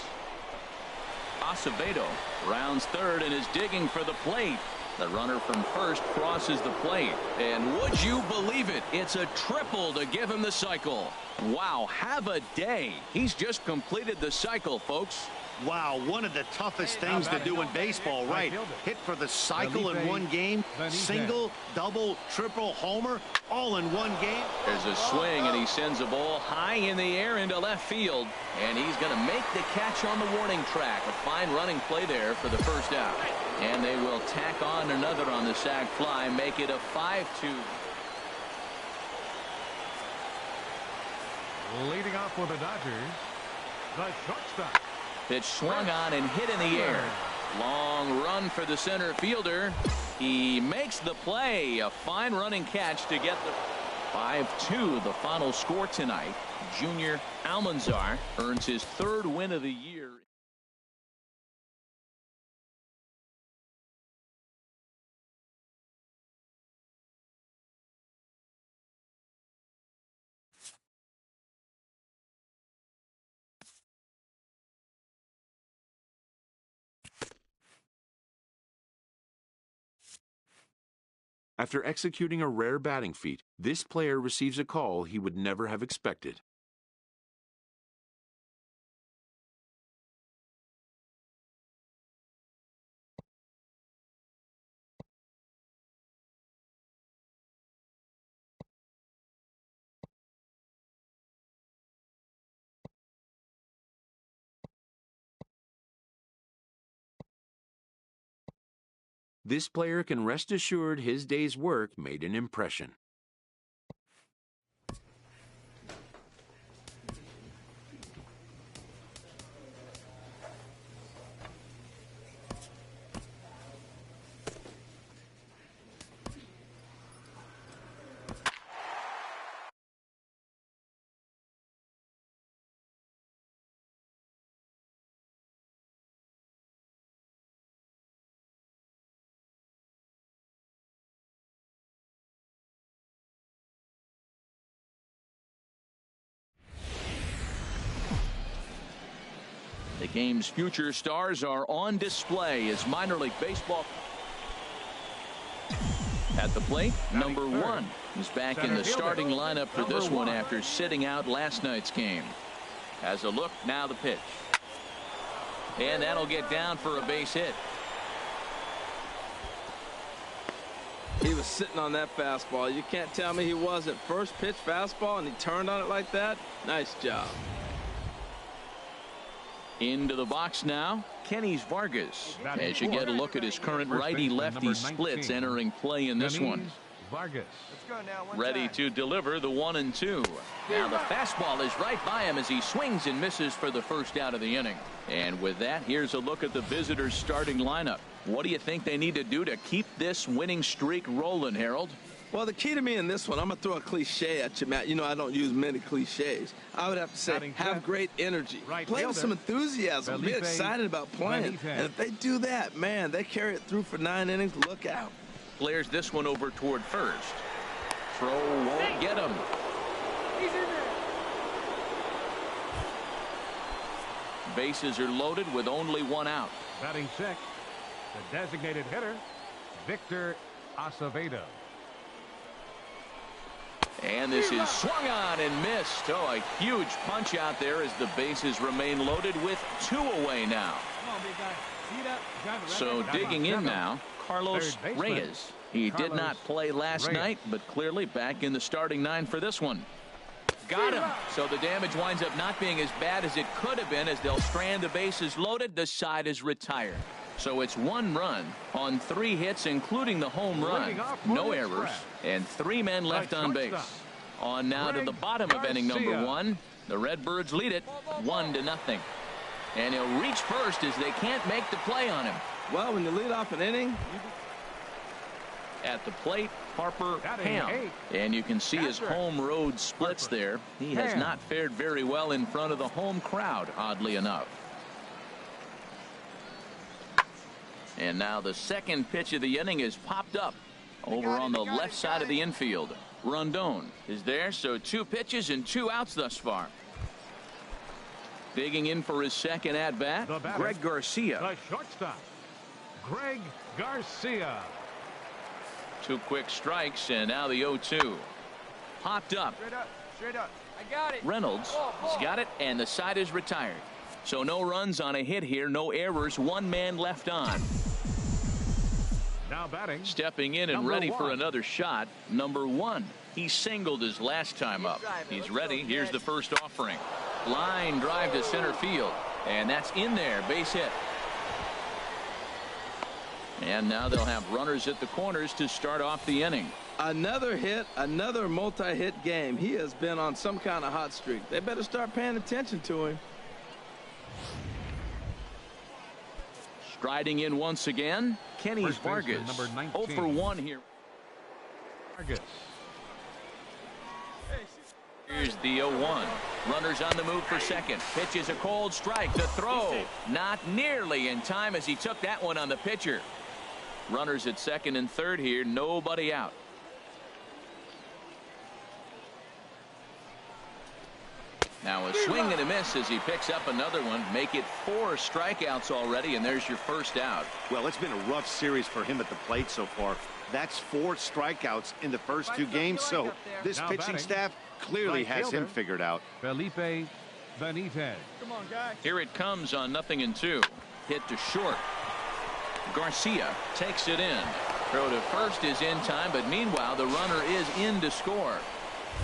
Speaker 1: Acevedo rounds third and is digging for the plate. The runner from first crosses the plate. And would you believe it? It's a triple to give him the cycle. Wow, have a day. He's just completed the cycle, folks.
Speaker 6: Wow, one of the toughest things to do in baseball, right? Hit for the cycle in one game, single, double, triple, homer, all in one game.
Speaker 1: There's a swing, and he sends a ball high in the air into left field, and he's going to make the catch on the warning track. A fine running play there for the first out. And they will tack on another on the sac fly, make it a 5-2.
Speaker 4: Leading off for the Dodgers, the shortstop.
Speaker 1: Pitch swung on and hit in the air. Long run for the center fielder. He makes the play. A fine running catch to get the 5-2, the final score tonight. Junior Almanzar earns his 3rd win of the year.
Speaker 7: After executing a rare batting feat, this player receives a call he would never have expected. This player can rest assured his day's work made an impression.
Speaker 1: The game's future stars are on display as minor league baseball. At the plate, number 1. He's back in the starting lineup for this one after sitting out last night's game. Has a look, now the pitch. And that'll get down for a base hit.
Speaker 3: He was sitting on that fastball. You can't tell me he wasn't. First pitch fastball, and he turned on it like that. Nice job.
Speaker 1: Into the box now, Kenny's Vargas. As you get a look at his current righty-lefty splits entering play in this one.
Speaker 4: Vargas.
Speaker 1: Ready to deliver the 1-2. Now the fastball is right by him as he swings and misses for the first out of the inning. And with that, here's a look at the visitors' starting lineup. What do you think they need to do to keep this winning streak rolling, Harold?
Speaker 3: Well, the key to me in this one, I'm going to throw a cliche at you, Matt. You know I don't use many cliches. I would have to say have great energy. Play with some enthusiasm. Be excited about playing. And if they do that, man, they carry it through for 9 innings. Look out.
Speaker 1: Flares this one over toward first. Throw won't get him.
Speaker 2: He's in there.
Speaker 1: Bases are loaded with only 1 out.
Speaker 4: Batting sixth, the designated hitter, Victor Acevedo.
Speaker 1: And this is swung on and missed. Oh, a huge punch out there as the bases remain loaded with 2 away now.
Speaker 2: Come on, big guy. See that? Drive it right
Speaker 1: So
Speaker 2: back.
Speaker 1: digging in now, Carlos Reyes. He did not play last night, but clearly back in the starting 9 for this one. Got him. So the damage winds up not being as bad as it could have been as they'll strand the bases loaded. The side is retired. So it's 1 run on 3 hits, including the home run. No errors, and 3 men left on base. On now to the bottom of inning number 1. The Redbirds lead it 1-0. And he'll reach first as they can't make the play on him.
Speaker 3: Well, when you lead off an inning,
Speaker 1: at the plate, Harper Ham. And you can see his home road splits there. He has not fared very well in front of the home crowd, oddly enough. And now the second pitch of the inning is popped up over on the left side of the infield. Rondon is there, so 2 pitches and 2 outs thus far. Digging in for his second at-bat, Greg Garcia.
Speaker 4: The shortstop, Greg Garcia.
Speaker 1: 2 quick strikes, and now the 0-2. Popped up.
Speaker 2: Straight up. I got it.
Speaker 1: Reynolds has got it, and the side is retired. So no runs on a hit here, no errors, 1 man left on.
Speaker 4: Now batting.
Speaker 1: Stepping in and ready for another shot, number 1. He singled his last time up. He's ready. Here's the first offering. Line drive to center field, and that's in there, base hit. And now they'll have runners at the corners to start off the inning.
Speaker 3: another hit, another multi-hit game. He has been on some kind of hot streak. They better start paying attention to him.
Speaker 1: Striding in once again, Kenny's Vargas.
Speaker 4: Number 19.
Speaker 1: 0 for 1 here.
Speaker 4: Vargas.
Speaker 1: Here's the 0-1. Runners on the move for second. Pitch is a cold strike. The throw not nearly in time as he took that one on the pitcher. Runners at second and third here. Nobody out. Now a swing and a miss as he picks up another one. Make it 4 strikeouts already, and there's your first out.
Speaker 6: Well, it's been a rough series for him at the plate so far. That's 4 strikeouts in the first 2 games, so this pitching staff clearly has him figured out.
Speaker 4: Felipe Benitez.
Speaker 2: Come on, guys.
Speaker 1: Here it comes on 0-2. Hit to short. Garcia takes it in. Throw to first is in time, but meanwhile the runner is in to score.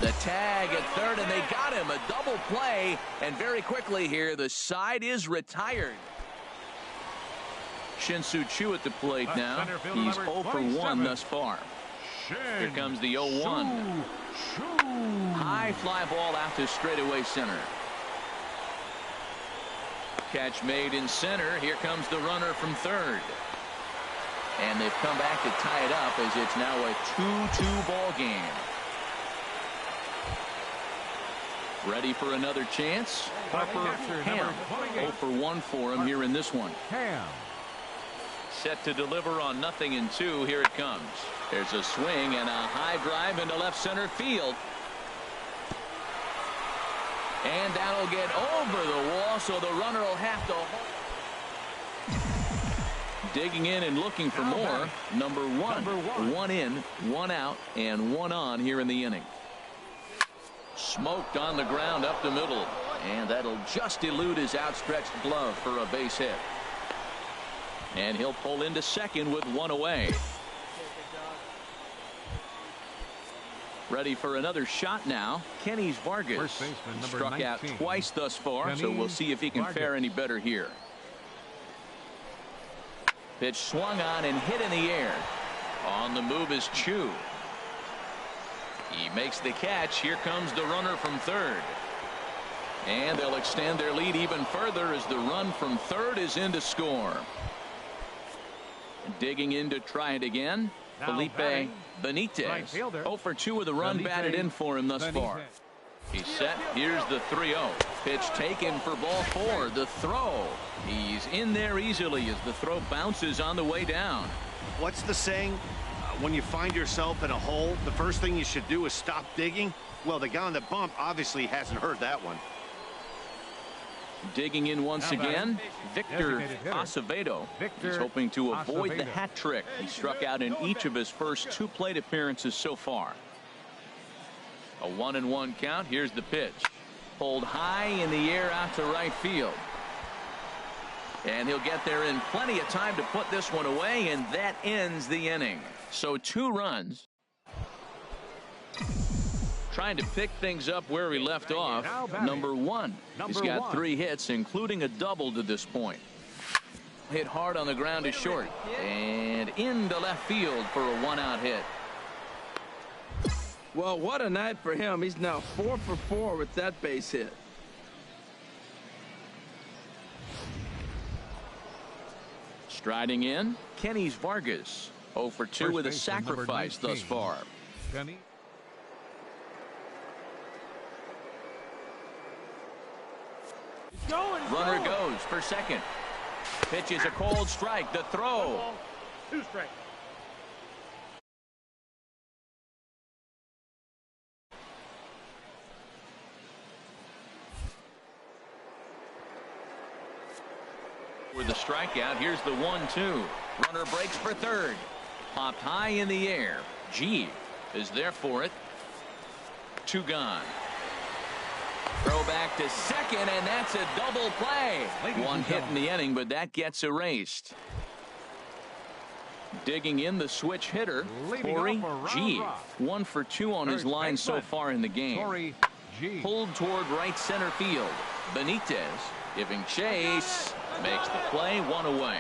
Speaker 1: The tag at third, and they got him. A double play, and very quickly here the side is retired. Shin-Soo Choo at the plate now. He's 0 for 1 thus far. Here comes the 0-1. High fly ball out to straightaway center. Catch made in center. Here comes the runner from third. And they've come back to tie it up as it's now a 2-2 ball game. Ready for another chance. Harper Ham. 0 for 1 for him here in this one.
Speaker 4: Ham.
Speaker 1: Set to deliver on 0-2. Here it comes. There's a swing and a high drive into left center field. And that'll get over the wall, so the runner will have to hold. Digging in and looking for more. Number one. One in, one out, and one on here in the inning. Smoked on the ground up the middle. And that'll just elude his outstretched glove for a base hit. And he'll pull into second with one away. Ready for another shot now. Kenny's Vargas struck 19. Out twice thus far, Kenny so we'll see if he can Vargas. Fare any better here. Pitch swung on and hit in the air. On the move is Chu. He makes the catch. Here comes the runner from third. And they'll extend their lead even further as the run from third is in to score. Digging in to try it again. Now Felipe Benitez. Right 0 for 2 with a run batted in for him thus far. He's set. Here's the 3-0. Pitch taken for ball 4. The throw. He's in there easily as the throw bounces on the way down.
Speaker 6: What's the saying? When you find yourself in a hole, the first thing you should do is stop digging. Well, the guy on the bump obviously hasn't heard that one.
Speaker 1: Digging in once again, Victor Acevedo. He's hoping to avoid the hat trick. He struck out in each of his first 2 plate appearances so far. A 1-1 count. Here's the pitch. Pulled high in the air out to right field. And he'll get there in plenty of time to put this one away, and that ends the inning. So 2 runs. Trying to pick things up where we left off. Number 1. He's got 3 hits, including a double to this point. Hit hard on the ground to short. And into left field for a 1-out hit.
Speaker 3: Well, what a night for him. He's now 4 for 4 with that base hit.
Speaker 1: Striding in, Kenny's Vargas. 0 for 2 with a sacrifice thus far.
Speaker 4: Kenny.
Speaker 1: Runner goes for second. Pitch is a cold strike. The throw.
Speaker 4: 2 strikes.
Speaker 1: With the strikeout, here's the 1-2. Runner breaks for third. Popped high in the air. G is there for it. 2 gone. Throw back to second, and that's a double play. 1 hit in the inning, but that gets erased. Digging in the switch hitter, Corey G. 1 for 2 on his line so far in the game. Pulled toward right center field. Benitez giving chase. Makes the play. 1 away.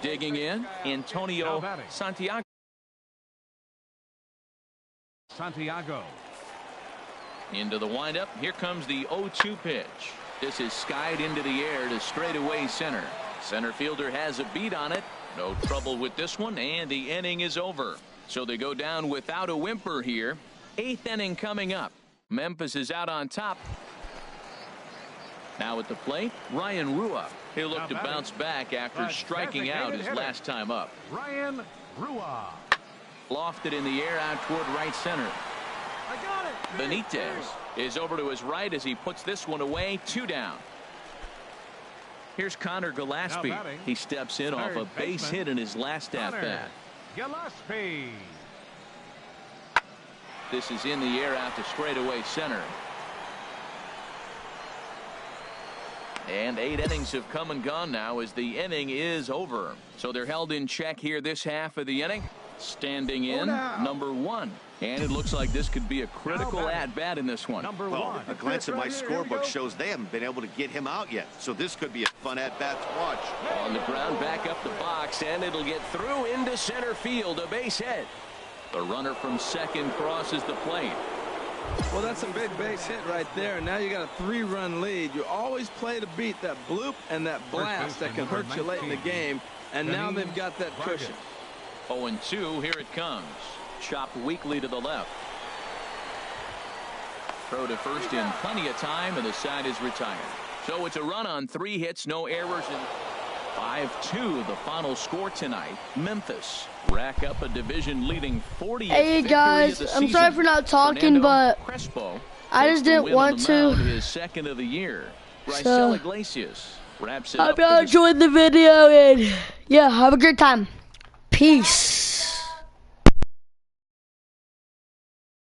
Speaker 1: Digging in, Antonio Santiago. Into the windup. Here comes the 0-2 pitch. This is skied into the air to straightaway center. Center fielder has a beat on it. No trouble with this one, and the inning is over. So they go down without a whimper here. 8th inning coming up. Memphis is out on top. Now at the plate, Ryan Rua. He'll look to bounce back after striking out his last time up.
Speaker 4: Ryan Rua.
Speaker 1: Lofted in the air out toward right center.
Speaker 2: I got it.
Speaker 1: Benitez is over to his right as he puts this one away. 2 down. Here's Connor Gillespie. He steps in off a base hit in his last at-bat.
Speaker 4: Gillespie.
Speaker 1: This is in the air out to straightaway center. And 8 innings have come and gone now as the inning is over. So they're held in check here this half of the inning. Standing in, number 1. And it looks like this could be a critical at-bat in this one.
Speaker 6: Well, a glance at my scorebook shows they haven't been able to get him out yet. So this could be a fun at-bat to watch.
Speaker 1: On the ground, back up the box, and it'll get through into center field. A base hit. The runner from second crosses the plate.
Speaker 3: Well, that's a big base hit right there. Now you got a 3-run lead. You always play to beat that bloop and that blast that can hurt you late in the game. And now they've got that cushion.
Speaker 1: 0-2, here it comes. Chopped weakly to the left. Throw to first in plenty of time, and the side is retired. So it's a run on 3 hits, no errors, and 5-2 the final score tonight. Memphis rack up a division-leading 40th
Speaker 8: Hey guys, I'm sorry for not talking, but
Speaker 1: Crespo
Speaker 8: I just didn't want to.
Speaker 1: His second of the year. Raisel Iglesias Wraps it
Speaker 8: I hope
Speaker 1: up.
Speaker 8: y'all enjoyed the video, and yeah, have a great time. Peace.